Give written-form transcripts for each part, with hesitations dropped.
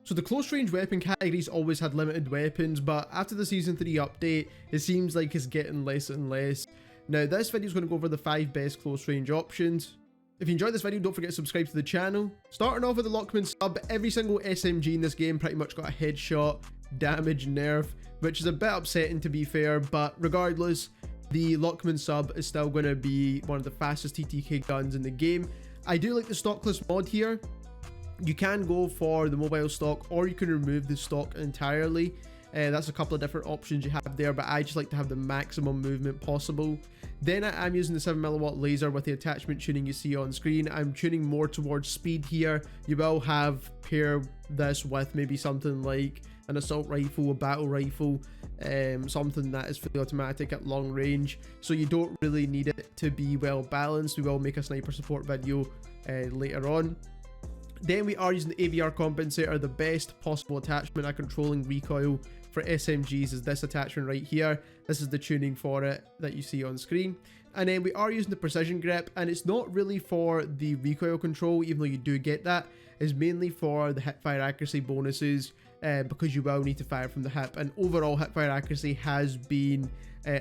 So the close range weapon categories always had limited weapons, but after the Season 3 update, it seems like it's getting less and less. Now this video is going to go over the 5 best close range options. If you enjoyed this video, don't forget to subscribe to the channel. Starting off with the Lachmann Sub, every single SMG in this game pretty much got a headshot, damage, nerf, which is a bit upsetting to be fair, but regardless, the Lachmann Sub is still going to be one of the fastest TTK guns in the game. I do like the stockless mod here. You can go for the mobile stock, or you can remove the stock entirely. That's a couple of different options you have there, but I just like to have the maximum movement possible. Then I am using the 7mm laser with the attachment tuning you see on screen. I'm tuning more towards speed here. You will have pair this with maybe something like an assault rifle, a battle rifle, something that is fully automatic at long range, so you don't really need it to be well balanced. We will make a sniper support video later on. Then we are using the AVR compensator. The best possible attachment at controlling recoil for SMGs is this attachment right here. This is the tuning for it that you see on screen. And then we are using the precision grip, and it's not really for the recoil control, even though you do get that. It's mainly for the hipfire accuracy bonuses, because you will need to fire from the hip, and overall hipfire accuracy has been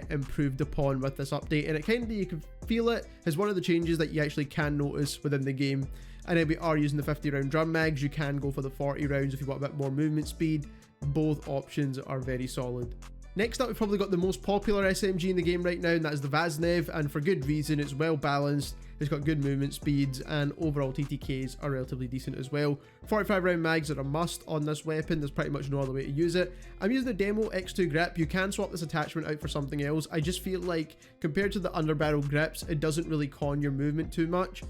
improved upon with this update, and it kind of, you can feel it as one of the changes that you actually can notice within the game. And then we are using the 50 round drum mags. You can go for the 40 rounds if you want a bit more movement speed. Both options are very solid. Next up, we've probably got the most popular SMG in the game right now, and that is the Vaznev, and for good reason. It's well balanced, it's got good movement speeds, and overall TTKs are relatively decent as well. 45 round mags are a must on this weapon. There's pretty much no other way to use it. I'm using the Demo X2 grip. You can swap this attachment out for something else. I just feel like compared to the underbarrel grips, it doesn't really con your movement too much,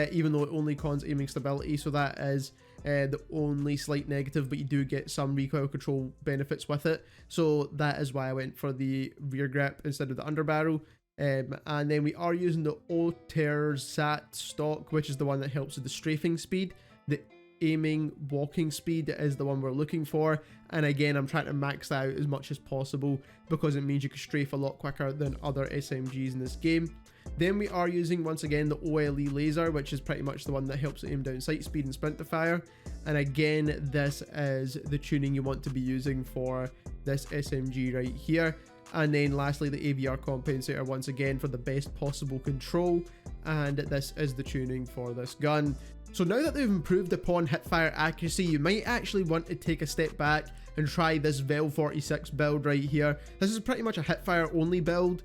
even though it only cons aiming stability, so that is the only slight negative, but you do get some recoil control benefits with it. So that is why I went for the rear grip instead of the underbarrel. And then we are using the OTERZAT stock, which is the one that helps with the strafing speed. The aiming walking speed is the one we're looking for, and again I'm trying to max that out as much as possible because it means you can strafe a lot quicker than other SMGs in this game. Then we are using once again the OLE laser, which is pretty much the one that helps aim down sight speed and sprint to fire, and again this is the tuning you want to be using for this SMG right here. And then lastly, the AVR compensator once again for the best possible control, and this is the tuning for this gun. So now that they've improved upon hipfire accuracy, you might actually want to take a step back and try this VEL-46 build right here. This is pretty much a hipfire only build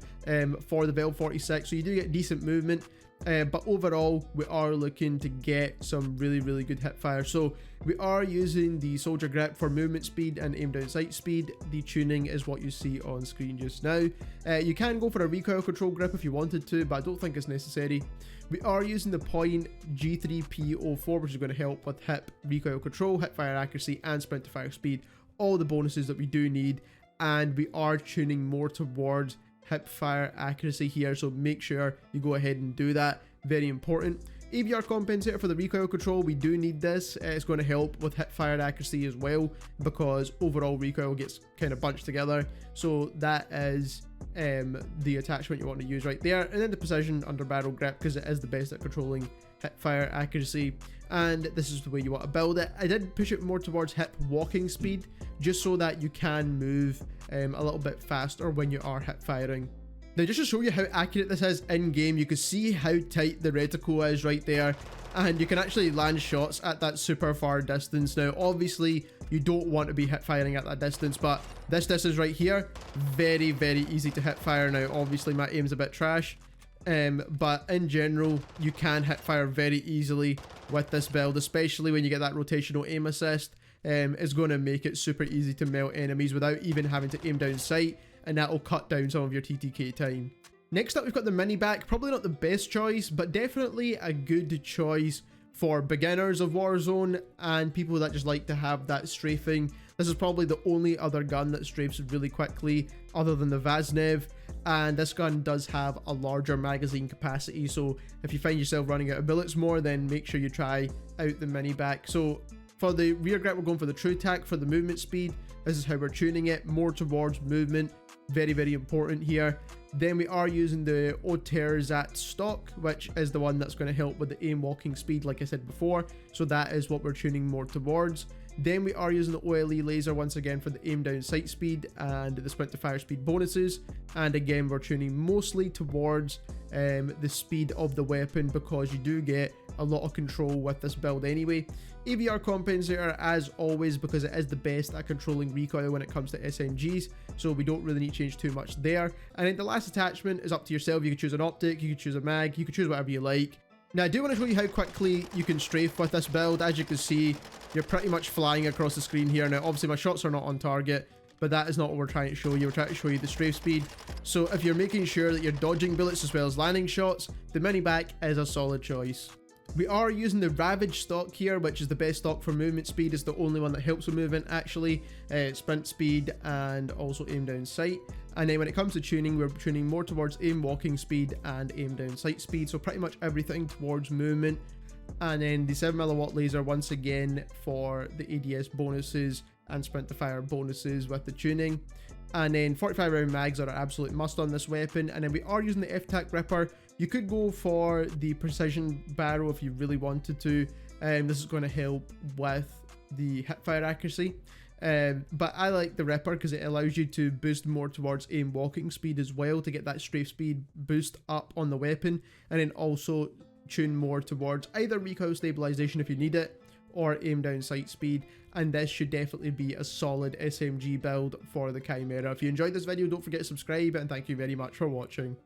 for the VEL-46, so you do get decent movement. But overall, we are looking to get some really good hipfire. So we are using the soldier grip for movement speed and aim down sight speed. The tuning is what you see on screen just now. You can go for a recoil control grip if you wanted to, but I don't think it's necessary. We are using the point G3P04, which is going to help with hip recoil control, hipfire accuracy, and sprint to fire speed. All the bonuses that we do need, and we are tuning more towards hipfire accuracy here, so make sure you go ahead and do that. Very important. AVR compensator for the recoil control, we do need this. It's going to help with hipfire accuracy as well, because overall recoil gets kind of bunched together. So that is the attachment you want to use right there. And then the precision underbarrel grip, because it is the best at controlling hipfire accuracy, and this is the way you want to build it. I did push it more towards hip walking speed, just so that you can move a little bit faster when you are hip firing. Now, just to show you how accurate this is in game, you can see how tight the reticle is right there, and you can actually land shots at that super far distance. Now obviously you don't want to be hip firing at that distance, but this distance right here, very easy to hip fire. Now obviously my aim's a bit trash, but in general you can hip fire very easily with this build, especially when you get that rotational aim assist. Is going to make it super easy to melt enemies without even having to aim down sight, and that will cut down some of your TTK time. Next up, we've got the Minibak. Probably not the best choice, but definitely a good choice for beginners of Warzone and people that just like to have that strafing. This is probably the only other gun that strafes really quickly other than the Vaznev, and this gun does have a larger magazine capacity, so if you find yourself running out of bullets more, then make sure you try out the Minibak. So for the rear grip, we're going for the True TAQ for the movement speed. This is how we're tuning it, more towards movement. Very important here. Then we are using the OTERZAT stock, which is the one that's going to help with the aim walking speed, like I said before. So that is what we're tuning more towards. Then we are using the OLE laser once again for the aim down sight speed and the sprint to fire speed bonuses. And again, we're tuning mostly towards the speed of the weapon, because you do get a lot of control with this build anyway. AVR compensator as always, because it is the best at controlling recoil when it comes to SMGs, so we don't really need to change too much there. And then the last attachment is up to yourself. You can choose an optic, you can choose a mag, you can choose whatever you like. Now I do want to show you how quickly you can strafe with this build. As you can see, you're pretty much flying across the screen here. Now obviously my shots are not on target, but that is not what we're trying to show you. We're trying to show you the strafe speed. So if you're making sure that you're dodging bullets as well as landing shots, the Minibak is a solid choice. We are using the Ravage stock here, which is the best stock for movement speed. It's the only one that helps with movement actually, sprint speed and also aim down sight. And then when it comes to tuning, we're tuning more towards aim walking speed and aim down sight speed, so pretty much everything towards movement. And then the 7mm laser once again for the ADS bonuses and sprint to fire bonuses with the tuning. And then 45 round mags are an absolute must on this weapon. And then we are using the FTAC Ripper. You could go for the precision barrel if you really wanted to. This is going to help with the hipfire accuracy. But I like the Ripper because it allows you to boost more towards aim walking speed as well, to get that strafe speed boost up on the weapon, and then also tune more towards either recoil stabilization if you need it, or aim down sight speed. And this should definitely be a solid SMG build for the Chimera. If you enjoyed this video, don't forget to subscribe, and thank you very much for watching.